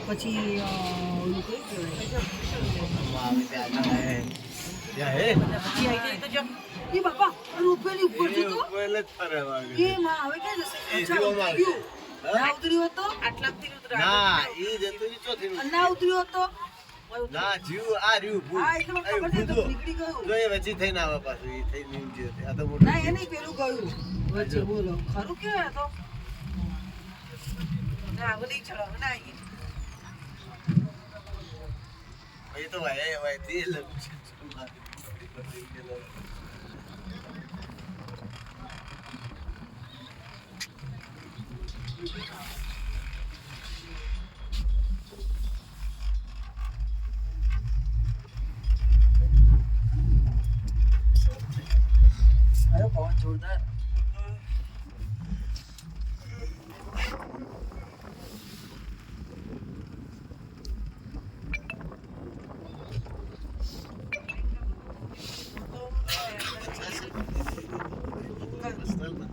પછી ઓલું કયું કહેવાય ત્યાં હે પછી આવી જાય તો જો એ બાપા રૂપેલી ઉપર છે તો પહેલે જ ફરે વાગે એ માં હવે ક્યાં જશે એ જીવમાં ના ઉતર્યો હતો આટલાથી ઉતરા ના ઈ જતું ઈ ચોથી ના ઉતર્યો હતો ના જીવ આ રહ્યું ભૂત હા એટલે મને ખબર છે તો નીકળી ગયું જો એ વચ્ચે થઈને આવે પાછું ઈ થઈ નીકળી ગયું આ તો મોટું ના એ નહીં પેલું ગયું વચ્ચે બોલો ખરું કેવાય તો ના બધી ચડો ના એ તો ભાઈ તે લગ અરે પવન જોરદાર રસ્તા